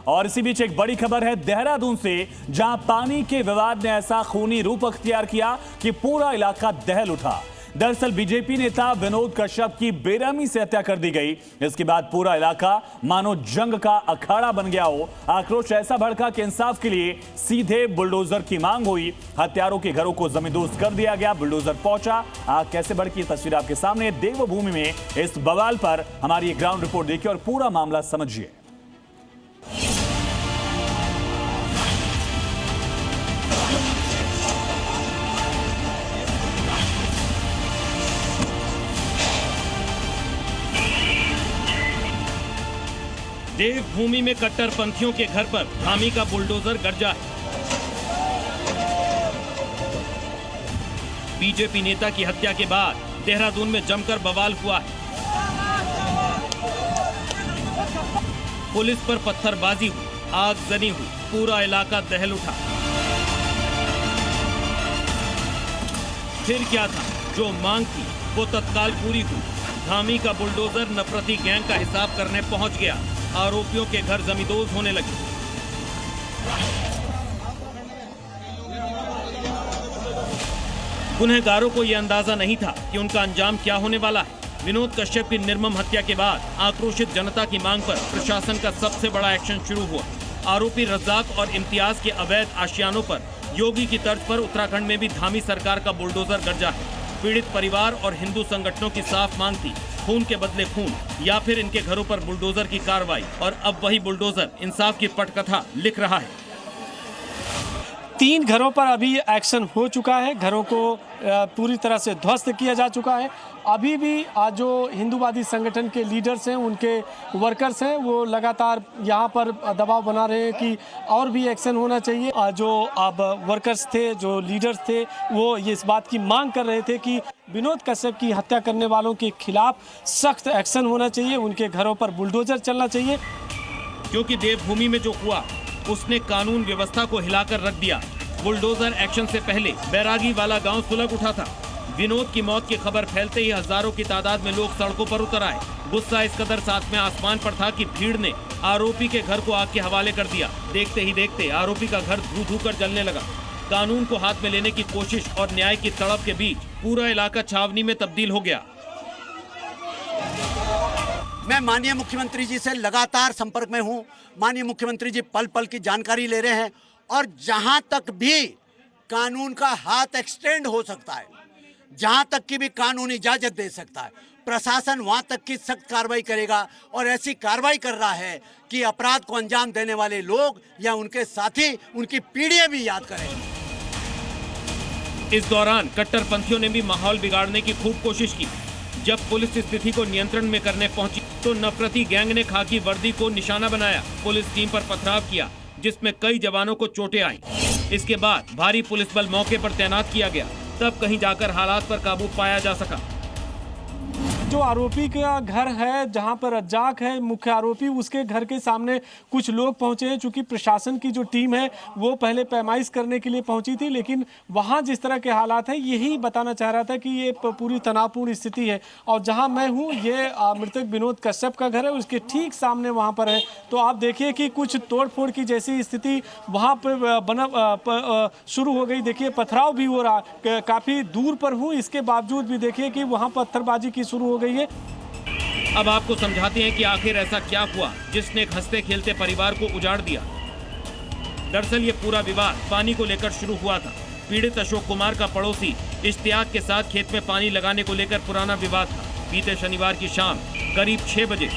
और इसी बीच एक बड़ी खबर है देहरादून से, जहां पानी के विवाद ने ऐसा खूनी रूप अख्तियार किया कि पूरा इलाका दहल उठा। दरअसल बीजेपी नेता विनोद कश्यप की बेरहमी से हत्या कर दी गई। इसके बाद पूरा इलाका मानो जंग का अखाड़ा बन गया हो। आक्रोश ऐसा भड़का कि इंसाफ के लिए सीधे बुलडोजर की मांग हुई। हत्यारों के घरों को जमींदोज कर दिया गया। बुलडोजर पहुंचा। आग कैसे भड़की, तस्वीर आपके सामने। देवभूमि में इस बवाल पर हमारी ग्राउंड रिपोर्ट देखिए और पूरा मामला समझिए। देवभूमि में कट्टरपंथियों के घर पर धामी का बुलडोजर गरजा है। बीजेपी नेता की हत्या के बाद देहरादून में जमकर बवाल हुआ है। पुलिस पर पत्थरबाजी हुई, आगजनी हुई, पूरा इलाका दहल उठा। फिर क्या था, जो मांग थी वो तत्काल पूरी हुई। धामी का बुलडोजर नफरती गैंग का हिसाब करने पहुंच गया। आरोपियों के घर जमींदोज होने लगे। गुनहगारों को यह अंदाजा नहीं था कि उनका अंजाम क्या होने वाला है। विनोद कश्यप की निर्मम हत्या के बाद आक्रोशित जनता की मांग पर प्रशासन का सबसे बड़ा एक्शन शुरू हुआ। आरोपी रज्जाक और इम्तियाज के अवैध आशियानों पर योगी की तर्ज पर उत्तराखंड में भी धामी सरकार का बुलडोजर गरजा है। पीड़ित परिवार और हिंदू संगठनों की साफ मांग थी, खून के बदले खून या फिर इनके घरों पर बुलडोजर की कार्रवाई। और अब वही बुलडोजर इंसाफ की पटकथा लिख रहा है। 3 घरों पर अभी एक्शन हो चुका है। घरों को पूरी तरह से ध्वस्त किया जा चुका है। अभी भी जो हिंदूवादी संगठन के लीडर्स हैं, उनके वर्कर्स हैं, वो लगातार यहाँ पर दबाव बना रहे हैं कि और भी एक्शन होना चाहिए। जो अब वर्कर्स थे, जो लीडर्स थे, वो ये इस बात की मांग कर रहे थे कि विनोद कश्यप की हत्या करने वालों के खिलाफ सख्त एक्शन होना चाहिए, उनके घरों पर बुलडोजर चलना चाहिए। क्योंकि देवभूमि में जो हुआ उसने कानून व्यवस्था को हिलाकर रख दिया। बुलडोजर एक्शन से पहले बैरागी वाला गांव सुलग उठा था। विनोद की मौत की खबर फैलते ही हजारों की तादाद में लोग सड़कों पर उतर आए। गुस्सा इस कदर साथ में आसमान पर था कि भीड़ ने आरोपी के घर को आग के हवाले कर दिया। देखते ही देखते आरोपी का घर धू धू कर जलने लगा। कानून को हाथ में लेने की कोशिश और न्याय की तड़प के बीच पूरा इलाका छावनी में तब्दील हो गया। मैं माननीय मुख्यमंत्री जी से लगातार संपर्क में हूं। माननीय मुख्यमंत्री जी पल पल की जानकारी ले रहे हैं और जहां तक भी कानून का हाथ एक्सटेंड हो सकता है, जहां तक की भी कानून इजाजत दे सकता है, प्रशासन वहां तक की सख्त कार्रवाई करेगा। और ऐसी कार्रवाई कर रहा है कि अपराध को अंजाम देने वाले लोग या उनके साथी उनकी पीढ़ियां भी याद करेंगे। इस दौरान कट्टरपंथियों ने भी माहौल बिगाड़ने की खूब कोशिश की। जब पुलिस स्थिति को नियंत्रण में करने पहुंची तो नफरती गैंग ने खाकी वर्दी को निशाना बनाया। पुलिस टीम पर पथराव किया, जिसमें कई जवानों को चोटें आईं। इसके बाद भारी पुलिस बल मौके पर तैनात किया गया। तब कहीं जाकर हालात पर काबू पाया जा सका। जो आरोपी का घर है, जहां पर रज्जाक है मुख्य आरोपी, उसके घर के सामने कुछ लोग पहुंचे हैं। चूंकि प्रशासन की जो टीम है वो पहले पैमाइश करने के लिए पहुंची थी, लेकिन वहां जिस तरह के हालात हैं यही बताना चाह रहा था कि ये पूरी तनावपूर्ण स्थिति है। और जहां मैं हूं, ये मृतक विनोद कश्यप का घर है, उसके ठीक सामने वहां पर है। तो आप देखिए कि कुछ तोड़फोड़ की जैसी स्थिति वहां पर शुरू हो गई। देखिए पथराव भी हो रहा, काफी दूर पर हूँ, इसके बावजूद भी देखिए कि वहां पत्थरबाजी की शुरू हो गई है। अब आपको समझाते हैं कि आखिर ऐसा क्या हुआ जिसने एक हंसते खेलते परिवार को उजाड़ दिया। दरअसल ये पूरा विवाद पानी को लेकर शुरू हुआ था। पीड़ित अशोक कुमार का पड़ोसी इश्तियाक के साथ खेत में पानी लगाने को लेकर पुराना विवाद था। बीते शनिवार की शाम करीब 6 बजे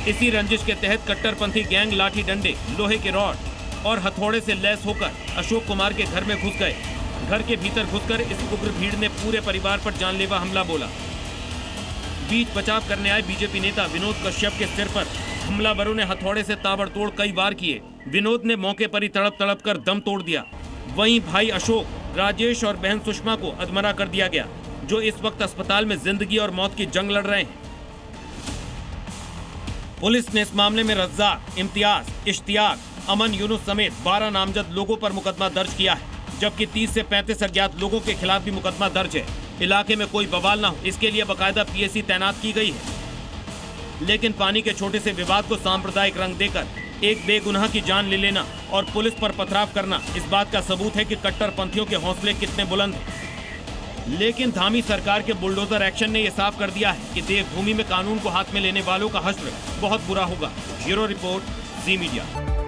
इसी रंजिश के तहत कट्टरपंथी गैंग लाठी डंडे, लोहे के रॉड और हथौड़े से लैस होकर अशोक कुमार के घर में घुस गए। घर के भीतर घुसकर इस उग्र भीड़ ने पूरे परिवार पर जानलेवा हमला बोला। बीच बचाव करने आए बीजेपी नेता विनोद कश्यप के सिर पर हमलावरों ने हथौड़े से ताबड़तोड़ कई वार किए। विनोद ने मौके पर ही तड़प तड़प कर दम तोड़ दिया। वहीं भाई अशोक, राजेश और बहन सुषमा को अधमरा कर दिया गया, जो इस वक्त अस्पताल में जिंदगी और मौत की जंग लड़ रहे हैं। पुलिस ने इस मामले में रज्जाक, इम्तियाज, इश्तियाक, अमन यूनुस समेत 12 नामजद लोगों पर मुकदमा दर्ज किया है, जबकि 30 से 35 अज्ञात लोगों के खिलाफ भी मुकदमा दर्ज है। इलाके में कोई बवाल ना हो, इसके लिए बाकायदा पीएसी तैनात की गई है। लेकिन पानी के छोटे से विवाद को सांप्रदायिक रंग देकर एक बेगुनाह की जान ले लेना और पुलिस पर पथराव करना इस बात का सबूत है कि कट्टरपंथियों के हौसले कितने बुलंद हैं। लेकिन धामी सरकार के बुलडोजर एक्शन ने यह साफ कर दिया है कि देवभूमि में कानून को हाथ में लेने वालों का हश्र बहुत बुरा होगा। ब्यूरो रिपोर्ट, जी मीडिया।